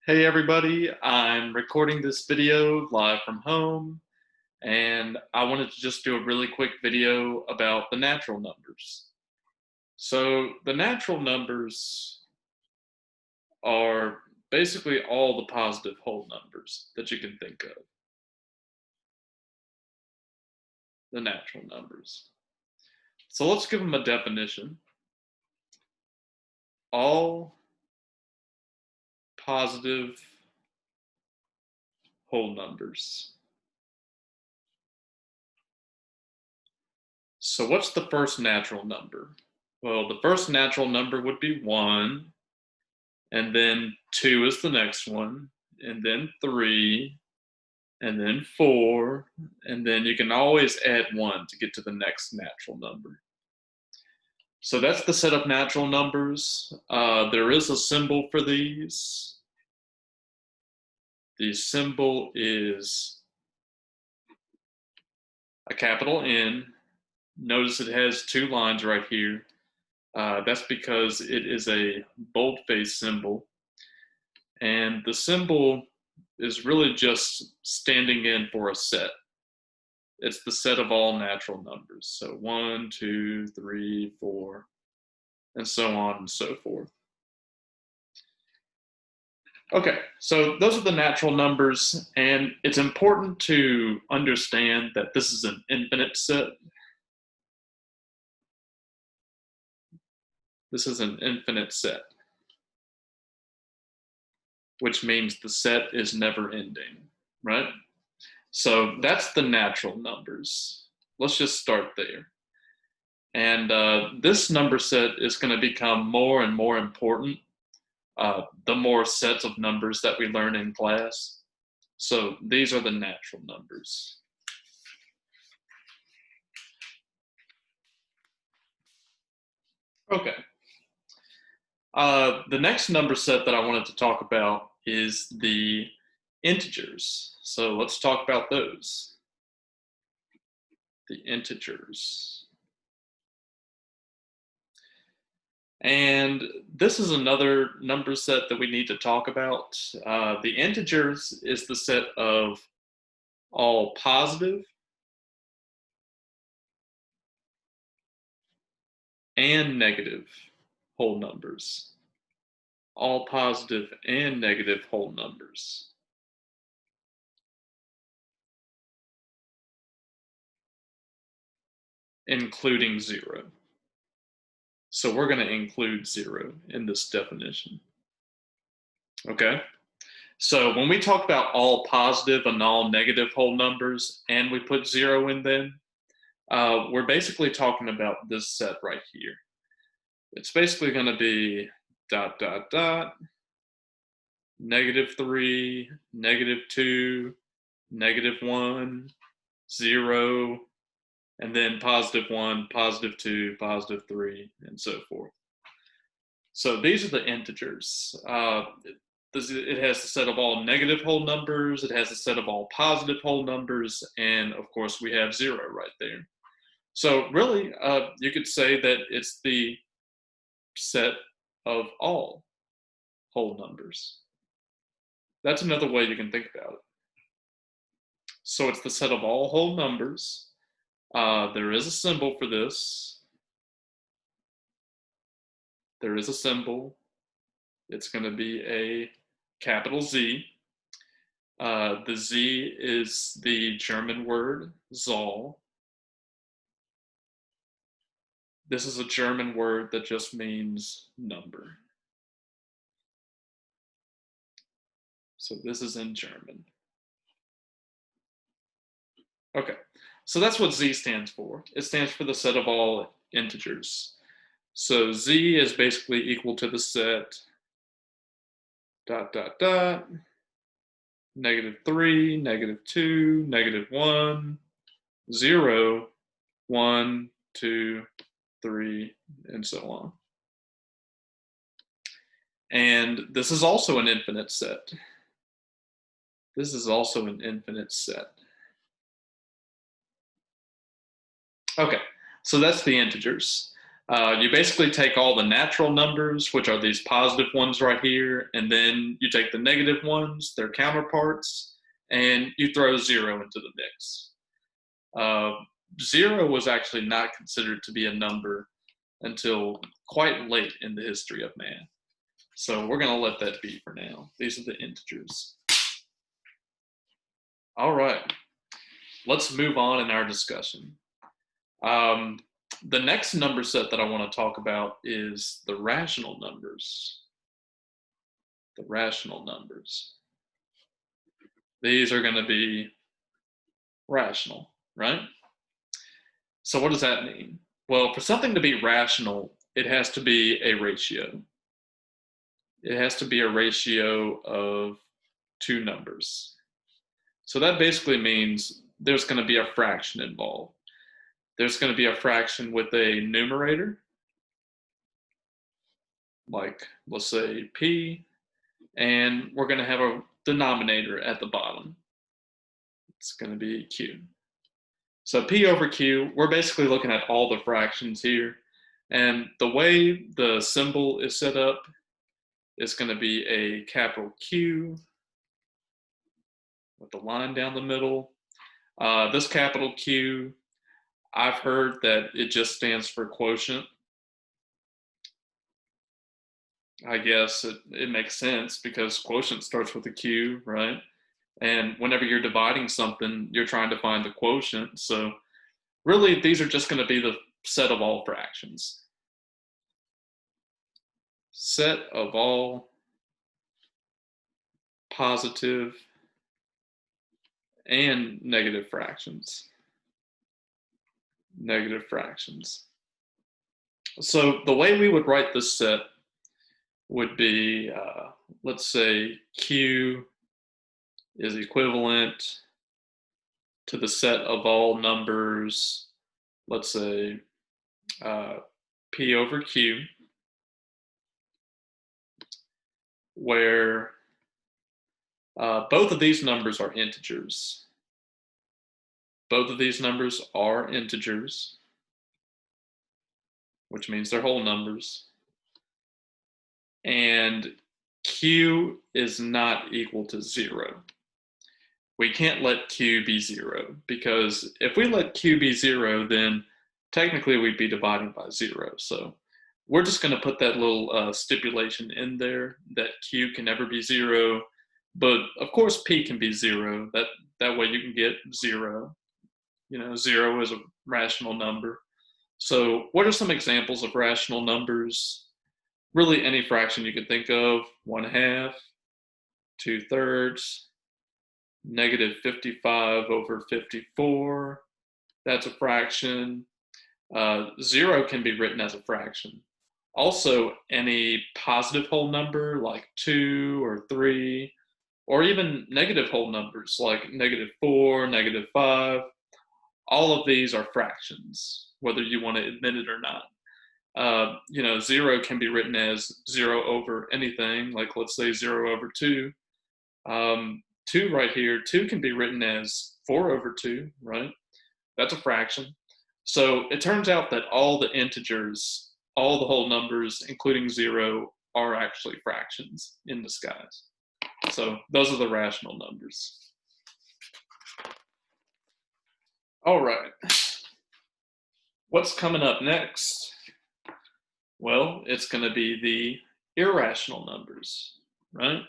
Hey everybody, I'm recording this video live from home, and I wanted to just do a really quick video about the natural numbers. So the natural numbers are basically all the positive whole numbers that you can think of. The natural numbers. So let's give them a definition. All positive whole numbers. So what's the first natural number? Well, the first natural number would be 1, and then 2 is the next one, and then 3, and then 4, and then you can always add 1 to get to the next natural number. So that's the set of natural numbers. There is a symbol for these. The symbol is a capital N. Notice it has 2 lines right here. That's because it is a boldface symbol. And the symbol is really just standing in for a set. It's the set of all natural numbers. So 1, 2, 3, 4, and so on and so forth. Okay, so those are the natural numbers, and it's important to understand that this is an infinite set. This is an infinite set, which means the set is never ending, right? So that's the natural numbers. Let's just start there. And this number set is going to become more and more important the more sets of numbers that we learn in class. So these are the natural numbers. Okay. The next number set that I wanted to talk about is the integers. So let's talk about those. The integers. And this is another number set that we need to talk about. The integers is the set of all positive and negative whole numbers. All positive and negative whole numbers. Including 0. So we're going to include 0 in this definition. Okay? So when we talk about all positive and all negative whole numbers, and we put 0 in them, we're basically talking about this set right here. It's basically going to be ... -3, -2, -1, 0, and then +1, +2, +3, and so forth. So these are the integers. It has a set of all negative whole numbers, it has a set of all positive whole numbers, and of course we have 0 right there. So really, you could say that it's the set of all whole numbers. That's another way you can think about it. So it's the set of all whole numbers. There is a symbol for this. There is a symbol. It's going to be a capital Z. The Z is the German word Zahl. This is a German word that just means number. So this is in German. Okay, so that's what Z stands for. It stands for the set of all integers. So Z is basically equal to the set ... -3, -2, -1, 0, 1, 2, 3, and so on. And this is also an infinite set. This is also an infinite set. Okay, so that's the integers. You basically take all the natural numbers, which are these positive ones right here, and then you take the negative ones, their counterparts, and you throw 0 into the mix. 0 was actually not considered to be a number until quite late in the history of man. So we're going to let that be for now. These are the integers. All right, let's move on in our discussion. The next number set that I want to talk about is the rational numbers. The rational numbers. These are going to be rational, right? So what does that mean? Well, for something to be rational, it has to be a ratio. It has to be a ratio of two numbers. So that basically means there's going to be a fraction involved. There's going to be a fraction with a numerator, like let's say p, and we're going to have a denominator at the bottom. It's going to be q. So p over q, we're basically looking at all the fractions here. And the way the symbol is set up is going to be a capital Q with the line down the middle. This capital Q, I've heard that it just stands for quotient. I guess it makes sense because quotient starts with a Q, right? And whenever you're dividing something, you're trying to find the quotient. So really, these are just going to be the set of all fractions. Set of all positive and negative fractions. Negative fractions. So the way we would write this set would be, let's say Q is equivalent to the set of all numbers, let's say P over Q, where both of these numbers are integers. Both of these numbers are integers, which means they're whole numbers. And Q is not equal to 0. We can't let Q be 0, because if we let Q be 0, then technically we'd be dividing by 0. So we're just going to put that little stipulation in there that Q can never be 0. But of course, P can be 0. That way you can get 0. 0 is a rational number. So what are some examples of rational numbers? Really any fraction you could think of: 1/2, 2/3, negative 55 over 54. That's a fraction. 0 can be written as a fraction. Also, any positive whole number like 2 or 3, or even negative whole numbers like -4, -5. All of these are fractions, whether you want to admit it or not. 0 can be written as 0 over anything, like let's say 0 over 2. 2 right here, 2 can be written as 4 over 2, right? That's a fraction. So it turns out that all the integers, all the whole numbers, including 0, are actually fractions in disguise. So those are the rational numbers. All right. What's coming up next? Well, it's going to be the irrational numbers, right?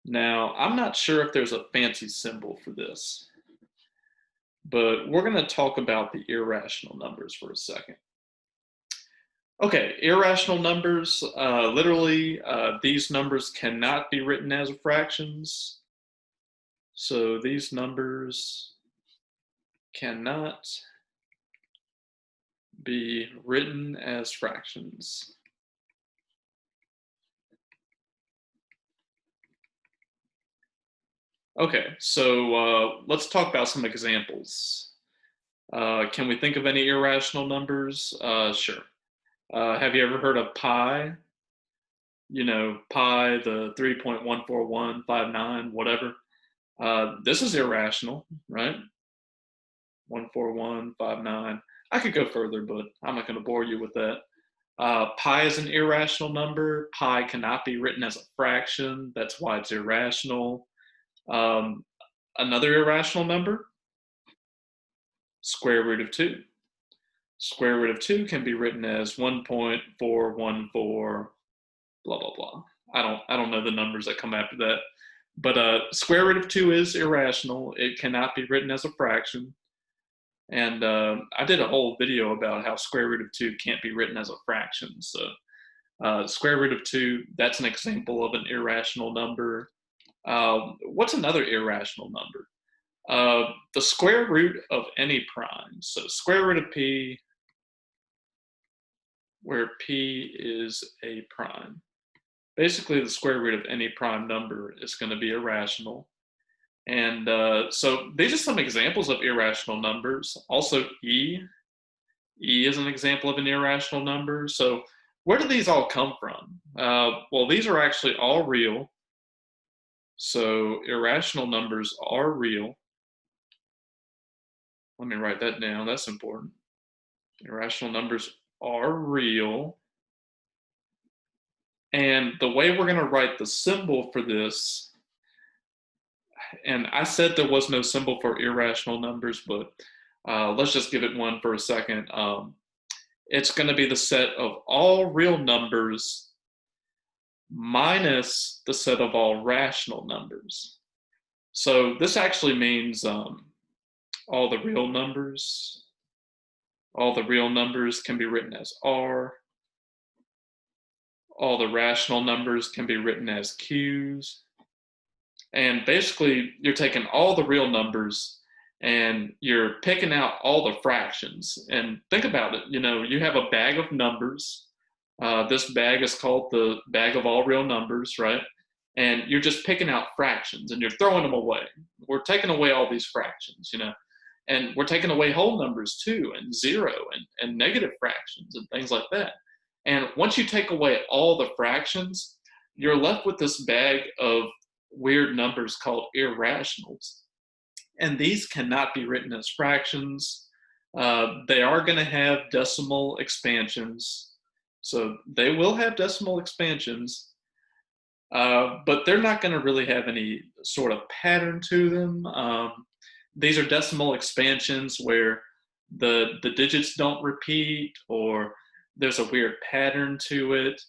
Now, I'm not sure if there's a fancy symbol for this, but we're going to talk about the irrational numbers for a second. Okay, irrational numbers, literally, these numbers cannot be written as fractions. So these numbers cannot be written as fractions. Okay, so let's talk about some examples. Can we think of any irrational numbers? Sure. Have you ever heard of pi? Pi, the 3.14159, whatever. This is irrational, right? 14159. I could go further, but I'm not going to bore you with that. Pi is an irrational number. Pi cannot be written as a fraction. That's why it's irrational. Um, Another irrational number, square root of 2. Square root of 2 can be written as 1.414, blah, blah, blah. I don't know the numbers that come after that. But square root of 2 is irrational. It cannot be written as a fraction. And I did a whole video about how square root of 2 can't be written as a fraction. So square root of 2, that's an example of an irrational number. What's another irrational number? The square root of any prime. So square root of p, where p is a prime. Basically, the square root of any prime number is going to be irrational. And so these are some examples of irrational numbers. Also, e. E is an example of an irrational number. So where do these all come from? Well, these are actually all real. So irrational numbers are real. Let me write that down. That's important. Irrational numbers are real. And the way we're going to write the symbol for this, and I said there was no symbol for irrational numbers, but let's just give it one for a second. It's going to be the set of all real numbers minus the set of all rational numbers. So this actually means all the real numbers can be written as R. All the rational numbers can be written as Q's. And basically, you're taking all the real numbers and you're picking out all the fractions. And think about it, you have a bag of numbers. This bag is called the bag of all real numbers, right? And you're just picking out fractions and you're throwing them away. We're taking away all these fractions, and we're taking away whole numbers too, and zero and negative fractions and things like that. And once you take away all the fractions, you're left with this bag of weird numbers called irrationals. And these cannot be written as fractions. They are going to have decimal expansions. So they will have decimal expansions, but they're not going to really have any sort of pattern to them. These are decimal expansions where the digits don't repeat or there's a weird pattern to it.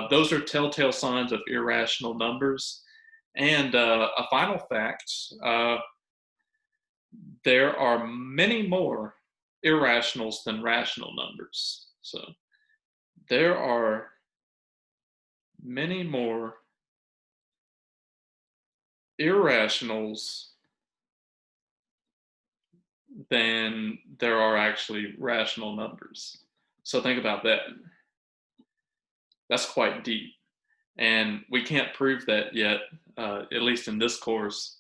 Those are telltale signs of irrational numbers. And a final fact, there are many more irrationals than rational numbers. So there are many more irrationals than there are actually rational numbers. So think about that. That's quite deep. And we can't prove that yet, at least in this course.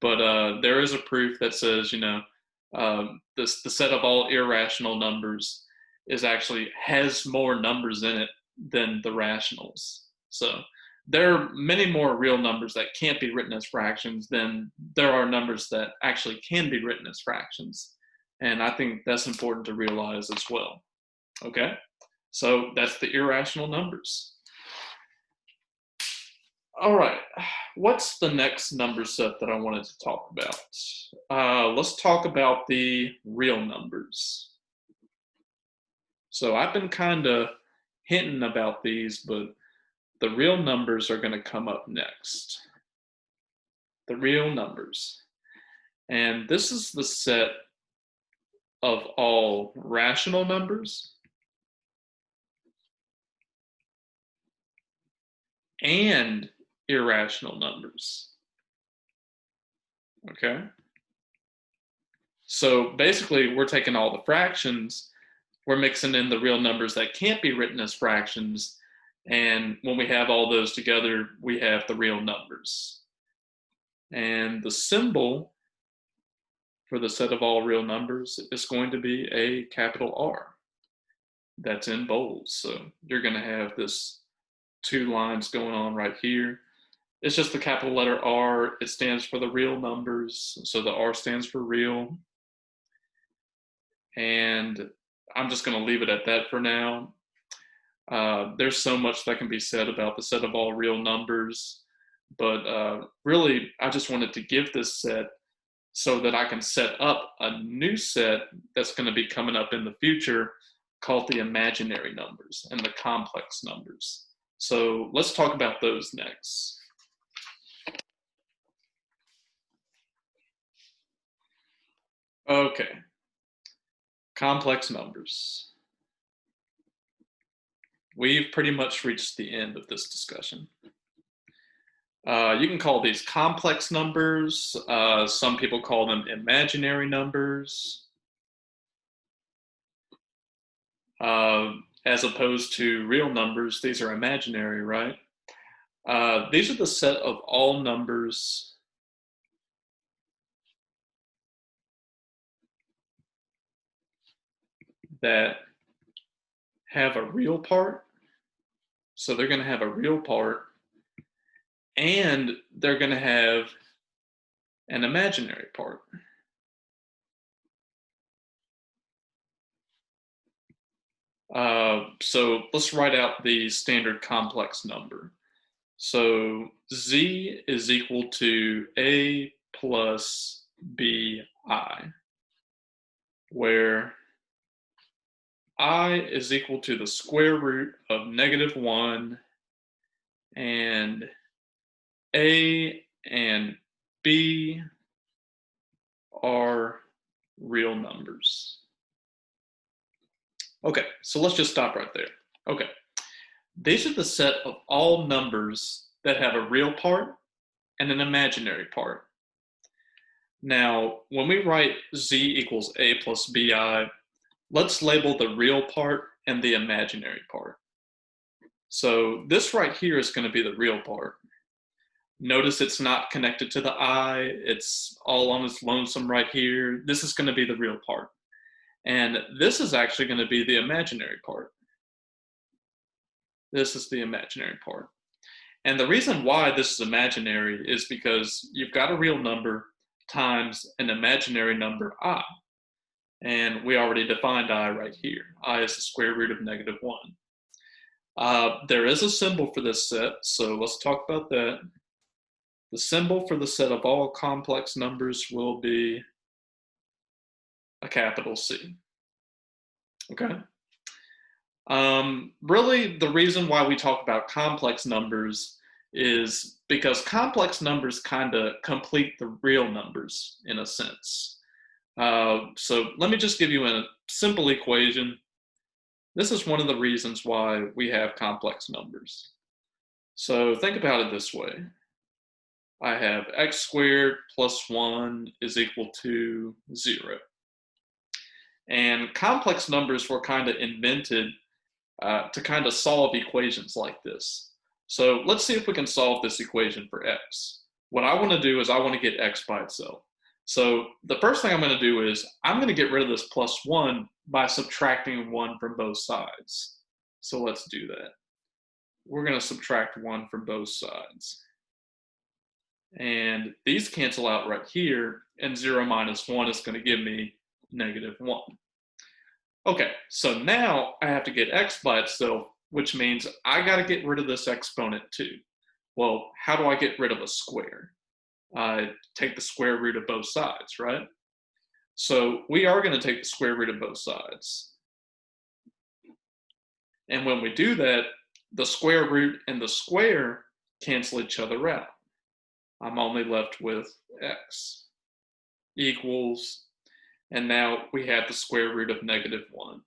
But there is a proof that says, the set of all irrational numbers has more numbers in it than the rationals. So there are many more real numbers that can't be written as fractions than there are numbers that actually can be written as fractions. And I think that's important to realize as well. Okay, so that's the irrational numbers. All right, what's the next number set that I wanted to talk about? Let's talk about the real numbers. So I've been kind of hinting about these, but the real numbers are going to come up next. The real numbers. And this is the set of all rational numbers and irrational numbers. Okay? So basically, we're taking all the fractions, we're mixing in the real numbers that can't be written as fractions, and when we have all those together, we have the real numbers. And the symbol for the set of all real numbers is going to be a capital R. That's in bold. So you're going to have this two lines going on right here. It's just the capital letter R. It stands for the real numbers. So the R stands for real. And I'm just going to leave it at that for now. There's so much that can be said about the set of all real numbers, but really, I just wanted to give this set so that I can set up a new set that's going to be coming up in the future called the imaginary numbers and the complex numbers. So let's talk about those next. Okay, complex numbers. We've pretty much reached the end of this discussion. You can call these complex numbers. Some people call them imaginary numbers, as opposed to real numbers. These are imaginary, right? These are the set of all numbers that have a real part. So they're going to have a real part, and they're going to have an imaginary part. So let's write out the standard complex number. So z is equal to a plus bi, where I is equal to the square root of -1, and a and b are real numbers. Okay, so let's just stop right there. Okay, these are the set of all numbers that have a real part and an imaginary part. Now, when we write z equals a plus bi, let's label the real part and the imaginary part. So this right here is going to be the real part. Notice it's not connected to the I, it's all on its lonesome right here. This is going to be the real part. And this is actually going to be the imaginary part. This is the imaginary part. And the reason why this is imaginary is because you've got a real number times an imaginary number I. And we already defined I right here. I is the square root of -1. There is a symbol for this set, so let's talk about that. The symbol for the set of all complex numbers will be a capital C. Okay? Really, the reason why we talk about complex numbers is because complex numbers kind of complete the real numbers in a sense. So let me just give you a simple equation. This is one of the reasons why we have complex numbers. So think about it this way. I have x squared plus 1 is equal to 0. And complex numbers were kind of invented to kind of solve equations like this. So let's see if we can solve this equation for x. What I want to do is I want to get x by itself. So the first thing I'm going to do is I'm going to get rid of this plus 1 by subtracting 1 from both sides. So let's do that. We're going to subtract 1 from both sides. And these cancel out right here, and 0 minus 1 is going to give me -1. Okay, so now I have to get x by itself, which means I got to get rid of this exponent too. Well, how do I get rid of a square? I take the square root of both sides, right? So we are going to take the square root of both sides. And when we do that, the square root and the square cancel each other out. I'm only left with x equals, and now we have the square root of -1.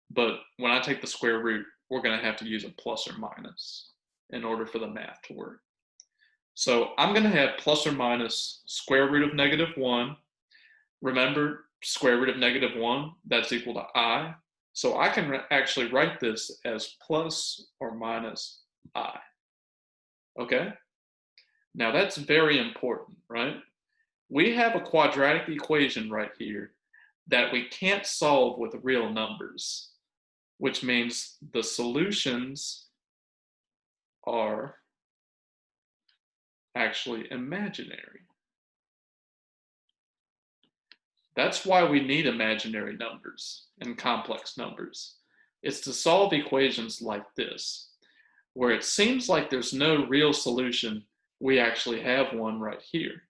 But when I take the square root, we're going to have to use a plus or minus in order for the math to work. So I'm going to have plus or minus square root of -1. Remember, square root of -1, that's equal to I. So I can actually write this as plus or minus I. Okay? Now that's very important, right? We have a quadratic equation right here that we can't solve with real numbers, which means the solutions are actually imaginary. That's why we need imaginary numbers and complex numbers. It's to solve equations like this, where it seems like there's no real solution. We actually have one right here.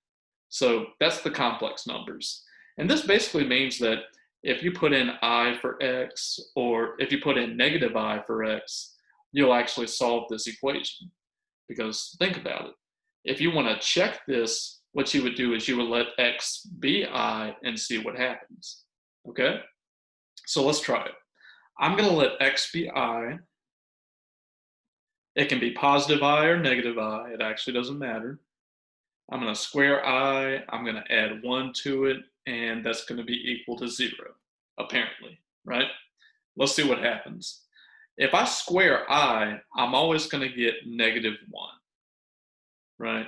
So that's the complex numbers. And this basically means that if you put in I for x, or if you put in negative I for x, you'll actually solve this equation. Because think about it. If you want to check this, what you would do is you would let x be I and see what happens. Okay? So let's try it. I'm going to let x be I. It can be positive I or negative I. It actually doesn't matter. I'm going to square I. I'm going to add 1 to it, and that's going to be equal to 0, apparently, right? Let's see what happens. If I square I, I'm always going to get negative 1, right?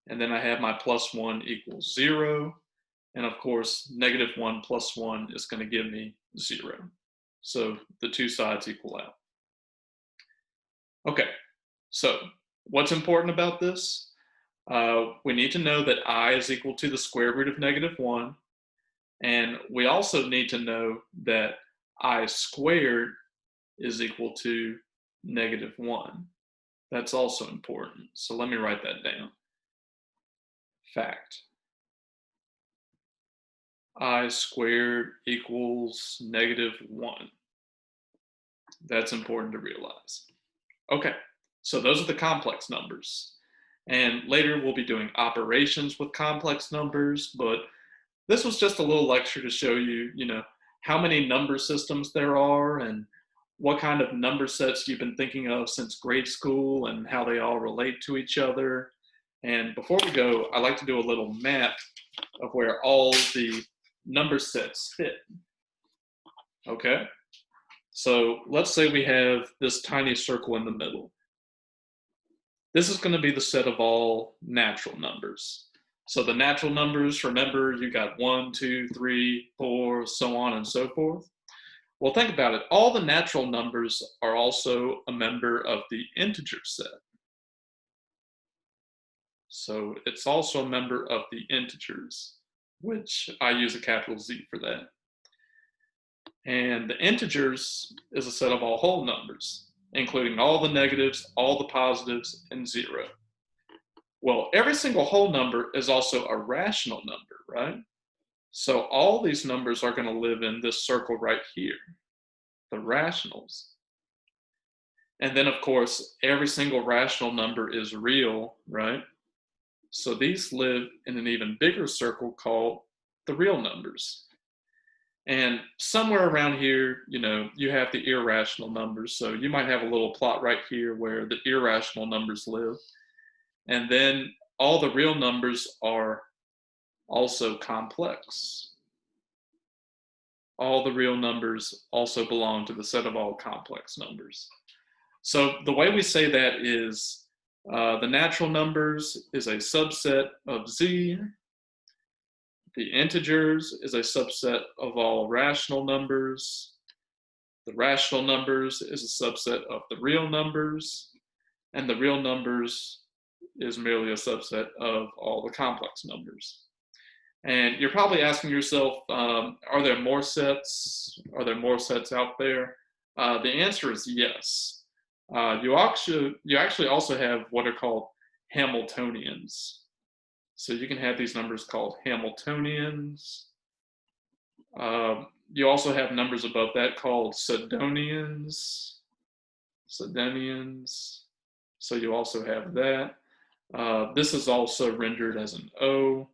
And then I have my plus 1 equals 0. And of course, negative 1 plus 1 is going to give me 0. So the two sides equal out. Okay, so what's important about this? We need to know that I is equal to the square root of negative 1. And we also need to know that I squared is equal to negative 1. That's also important. So let me write that down. Fact. I squared equals negative 1. That's important to realize. Okay, so those are the complex numbers. And later we'll be doing operations with complex numbers, but this was just a little lecture to show you, how many number systems there are and what kind of number sets you've been thinking of since grade school and how they all relate to each other. And before we go, I like to do a little map of where all the number sets fit. Okay? So let's say we have this tiny circle in the middle. This is going to be the set of all natural numbers. So the natural numbers, remember, you got 1, 2, 3, 4, so on and so forth. Well, think about it. All the natural numbers are also a member of the integer set. So it's also a member of the integers, which I use a capital Z for that. And the integers is a set of all whole numbers, including all the negatives, all the positives, and 0. Well, every single whole number is also a rational number, right? So all these numbers are going to live in this circle right here, the rationals. And then, of course, every single rational number is real, right? So these live in an even bigger circle called the real numbers. And somewhere around here, you have the irrational numbers. So you might have a little plot right here where the irrational numbers live. And then all the real numbers are also complex. All the real numbers also belong to the set of all complex numbers. So the way we say that is the natural numbers is a subset of Z. The integers is a subset of all rational numbers. The rational numbers is a subset of the real numbers. And the real numbers is merely a subset of all the complex numbers. And you're probably asking yourself, are there more sets? Are there more sets out there? The answer is yes. You actually also have what are called Hamiltonians. So you can have these numbers called Hamiltonians. You also have numbers above that called Sidonians. So you also have that. This is also rendered as an O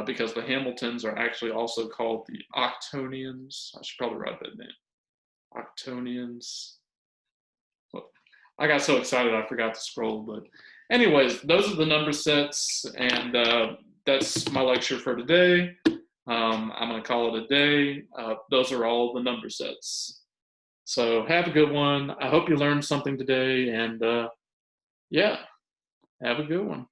because the Hamiltons are actually also called the Octonians. I should probably write that down. Octonians. Well, I got so excited I forgot to scroll, but anyways, those are the number sets, and that's my lecture for today. I'm going to call it a day. Those are all the number sets. So have a good one. I hope you learned something today, and yeah, have a good one.